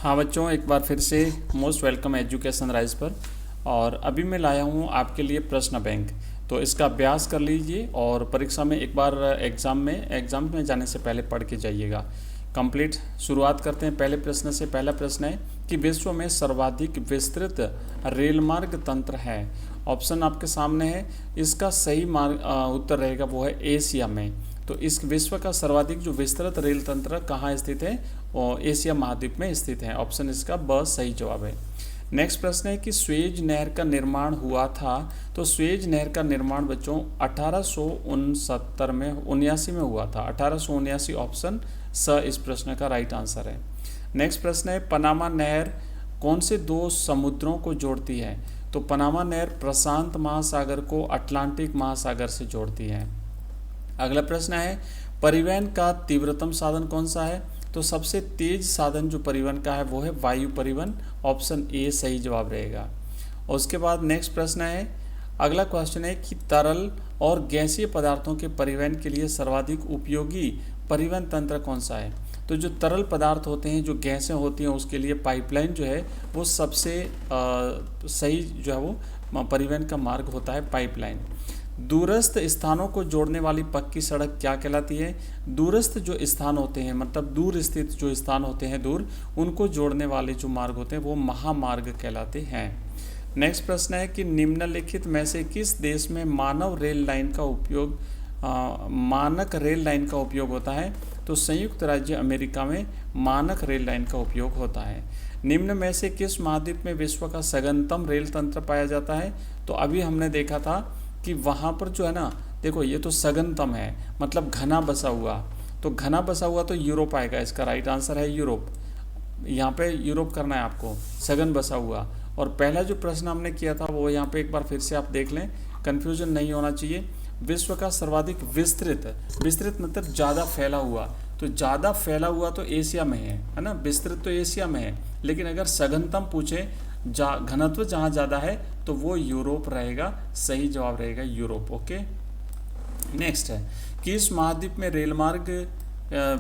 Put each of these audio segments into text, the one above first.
हाँ बच्चों, एक बार फिर से मोस्ट वेलकम एजुकेशन राइज पर। और अभी मैं लाया हूँ आपके लिए प्रश्न बैंक। तो इसका अभ्यास कर लीजिए और परीक्षा में एक बार एग्ज़ाम में जाने से पहले पढ़ के जाइएगा। कंप्लीट शुरुआत करते हैं पहले प्रश्न से। पहला प्रश्न है कि विश्व में सर्वाधिक विस्तृत रेलमार्ग तंत्र है। ऑप्शन आपके सामने है। इसका सही उत्तर रहेगा वो है एशिया में। तो इस विश्व का सर्वाधिक जो विस्तृत रेल तंत्र कहाँ स्थित है, और एशिया महाद्वीप में स्थित है। ऑप्शन इसका ब सही जवाब है। नेक्स्ट प्रश्न है कि स्वेज नहर का निर्माण हुआ था। तो स्वेज नहर का निर्माण बच्चों 1869 में 79 में हुआ था। 1879 ऑप्शन स इस प्रश्न का राइट आंसर है। नेक्स्ट प्रश्न है पनामा नहर कौन से दो समुद्रों को जोड़ती है। तो पनामा नहर प्रशांत महासागर को अटलांटिक महासागर से जोड़ती है। अगला प्रश्न है परिवहन का तीव्रतम साधन कौन सा है। तो सबसे तेज साधन जो परिवहन का है वो है वायु परिवहन। ऑप्शन ए सही जवाब रहेगा। और उसके बाद नेक्स्ट प्रश्न है, अगला क्वेश्चन है कि तरल और गैसीय पदार्थों के परिवहन के लिए सर्वाधिक उपयोगी परिवहन तंत्र कौन सा है। तो जो तरल पदार्थ होते हैं, जो गैसें होती हैं, उसके लिए पाइपलाइन जो है वो सबसे सही जो है वो परिवहन का मार्ग होता है पाइपलाइन। दूरस्थ स्थानों को जोड़ने वाली पक्की सड़क क्या कहलाती है। दूरस्थ जो स्थान होते हैं, मतलब दूर स्थित जो स्थान होते हैं दूर, उनको जोड़ने वाले जो मार्ग होते हैं वो महामार्ग कहलाते हैं। नेक्स्ट प्रश्न है कि निम्नलिखित में से किस देश में मानक रेल लाइन का उपयोग होता है। तो संयुक्त राज्य अमेरिका में मानक रेल लाइन का उपयोग होता है। निम्न में से किस महाद्वीप में विश्व का सघनतम रेल तंत्र पाया जाता है। तो अभी हमने देखा था कि वहाँ पर जो है ना, देखो ये तो सघनतम है, मतलब घना बसा हुआ। तो घना बसा हुआ तो यूरोप आएगा। इसका राइट आंसर है यूरोप। यहाँ पे यूरोप करना है आपको, सघन बसा हुआ। और पहला जो प्रश्न हमने किया था वो यहाँ पे एक बार फिर से आप देख लें, कन्फ्यूजन नहीं होना चाहिए। विश्व का सर्वाधिक विस्तृत मतलब ज़्यादा फैला हुआ। तो ज़्यादा फैला हुआ तो एशिया में है ना। विस्तृत तो एशिया में है, लेकिन अगर सघनतम पूछे घनत्व जहाँ ज़्यादा है तो वो यूरोप रहेगा। सही जवाब रहेगा यूरोप। ओके। नेक्स्ट है कि इस महाद्वीप में रेलमार्ग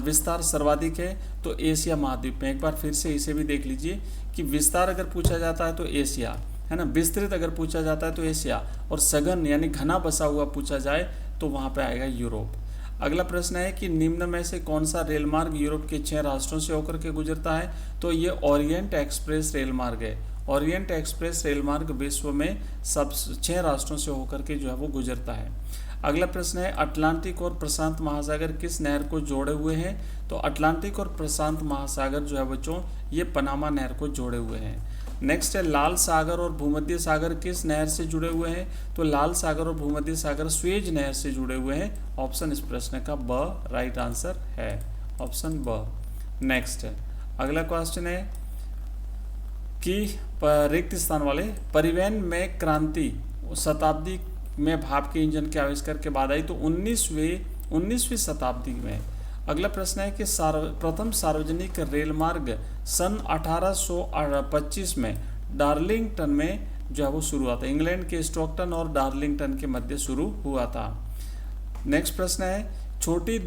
विस्तार सर्वाधिक है। तो एशिया महाद्वीप में। एक बार फिर से इसे भी देख लीजिए कि विस्तार अगर पूछा जाता है तो एशिया है ना, विस्तृत अगर पूछा जाता है तो एशिया, और सघन यानी घना बसा हुआ पूछा जाए तो वहाँ पे आएगा यूरोप। अगला प्रश्न है कि निम्न में से कौन सा रेलमार्ग यूरोप के 6 राष्ट्रों से होकर के गुजरता है। तो ये ओरिएंट एक्सप्रेस रेलमार्ग है। ओरिएंट एक्सप्रेस रेलमार्ग विश्व में सब 6 राष्ट्रों से होकर के जो है वो गुजरता है। अगला प्रश्न है अटलांटिक और प्रशांत महासागर किस नहर को जोड़े हुए हैं। तो अटलांटिक और प्रशांत महासागर जो है बच्चों ये पनामा नहर को जोड़े हुए हैं। नेक्स्ट है लाल सागर और भूमध्य सागर किस नहर से जुड़े हुए हैं। तो लाल सागर और भूमध्य सागर स्वेज नहर से जुड़े हुए हैं। ऑप्शन इस प्रश्न का ब राइट आंसर है। ऑप्शन ब। नेक्स्ट है अगला क्वेश्चन है कि रिक्त स्थान वाले परिवहन में क्रांति शताब्दी में भाप के इंजन के आविष्कार के बाद आई। तो 19वीं शताब्दी में। अगला प्रश्न है कि प्रथम सार्वजनिक रेलमार्ग सन 1825 में डार्लिंगटन में जो है वो शुरू हुआ था। इंग्लैंड के स्टॉकटन और डार्लिंगटन के मध्य शुरू हुआ था। नेक्स्ट प्रश्न है छोटी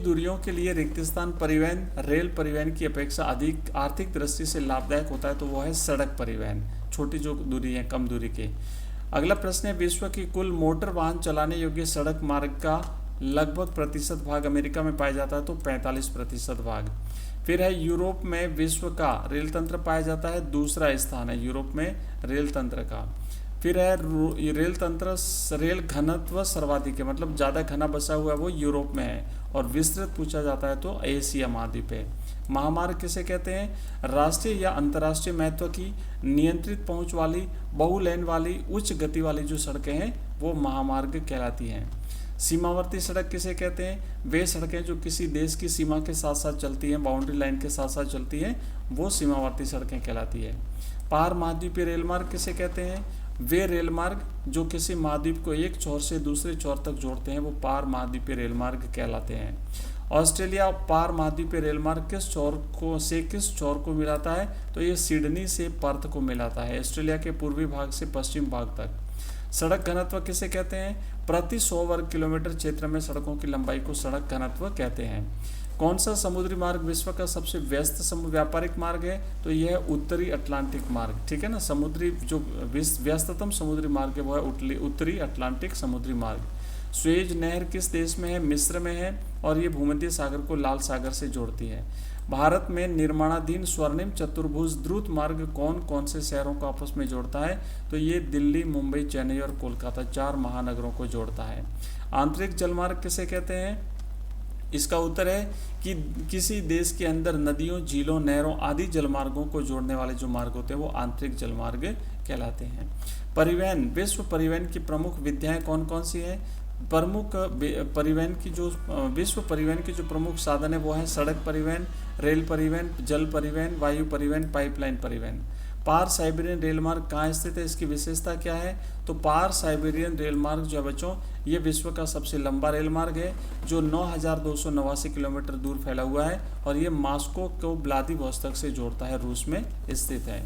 दूरियों के लिए रिक्त स्थान परिवहन रेल परिवहन की अपेक्षा अधिक आर्थिक दृष्टि से लाभदायक होता है। तो वो है सड़क परिवहन, छोटी जो दूरी है, कम दूरी के। अगला प्रश्न है विश्व की कुल मोटर वाहन चलाने योग्य सड़क मार्ग का लगभग प्रतिशत भाग अमेरिका में पाया जाता है। तो 45% भाग। फिर है यूरोप में विश्व का रेल तंत्र पाया जाता है। दूसरा स्थान है यूरोप में रेल तंत्र का। फिर है रेल घनत्व सर्वाधिक है, मतलब ज़्यादा घना बसा हुआ है वो यूरोप में है। और विस्तृत पूछा जाता है तो एशिया महाद्वीप है। महामार्ग किसे कहते हैं। राष्ट्रीय या अंतर्राष्ट्रीय महत्व की नियंत्रित पहुंच वाली बहुलेन वाली उच्च गति वाली जो सड़कें हैं वो महामार्ग कहलाती हैं। सीमावर्ती सड़क किसे कहते हैं। वे सड़कें जो किसी देश की सीमा के साथ साथ चलती हैं, बाउंड्री लाइन के साथ साथ चलती हैं, वो सीमावर्ती सड़कें कहलाती है। पार महाद्वीपीय रेलमार्ग किसे कहते हैं। वे रेलमार्ग जो किसी महाद्वीप को एक छोर से दूसरे छोर तक जोड़ते हैं वो पार महाद्वीपीय रेलमार्ग कहलाते हैं। ऑस्ट्रेलिया पार महाद्वीपीय रेलमार्ग किस छोर को मिलाता है। तो ये सिडनी से पर्थ को मिलाता है, ऑस्ट्रेलिया के पूर्वी भाग से पश्चिम भाग तक। सड़क घनत्व किसे कहते हैं। प्रति 100 वर्ग किलोमीटर क्षेत्र में सड़कों की लंबाई को सड़क घनत्व कहते हैं। कौन सा समुद्री मार्ग विश्व का सबसे व्यस्त व्यापारिक मार्ग है? तो यह है उत्तरी अटलांटिक मार्ग, ठीक है ना। समुद्री जो व्यस्ततम समुद्री मार्ग है वो है उत्तरी अटलांटिक समुद्री मार्ग। स्वेज नहर किस देश में है? मिस्र में है, और ये भूमध्य सागर को लाल सागर से जोड़ती है। भारत में निर्माणाधीन स्वर्णिम चतुर्भुज द्रुत मार्ग कौन कौन से शहरों को आपस में जोड़ता है? तो ये दिल्ली, मुंबई, चेन्नई और कोलकाता 4 महानगरों को जोड़ता है। आंतरिक जलमार्ग किसे कहते हैं? इसका उत्तर है कि किसी देश के अंदर नदियों, झीलों, नहरों आदि जलमार्गों को जोड़ने वाले जो मार्ग होते हैं वो आंतरिक जलमार्ग कहलाते हैं। परिवहन, विश्व परिवहन की प्रमुख विधियाँ कौन कौन सी हैं? परिवहन की जो विश्व परिवहन के जो प्रमुख साधन है वो है सड़क परिवहन, रेल परिवहन, जल परिवहन, वायु परिवहन, पाइपलाइन परिवहन। पार साइबेरियन रेल मार्ग कहाँ स्थित है? इसकी विशेषता क्या है? तो पार साइबेरियन रेल मार्ग जो है बच्चों, ये विश्व का सबसे लंबा रेल मार्ग है जो 9,289 किलोमीटर दूर फैला हुआ है, और ये मॉस्को को व्लादिवोस्तोक से जोड़ता है, रूस में स्थित है।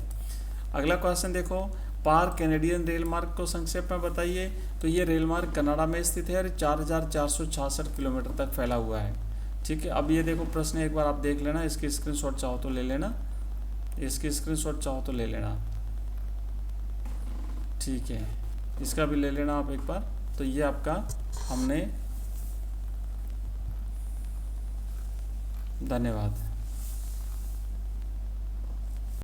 अगला क्वेश्चन देखो, पार कैनेडियन रेल मार्ग को संक्षेप में बताइए। तो ये रेल मार्ग कनाडा में स्थित है और 4,466 किलोमीटर तक फैला हुआ है, ठीक है। अब ये देखो प्रश्न एक बार आप देख लेना, इसकी स्क्रीनशॉट चाहो तो ले लेना, इसकी स्क्रीनशॉट चाहो तो ले लेना, ठीक है। इसका भी ले लेना आप एक बार। तो ये आपका हमने, धन्यवाद।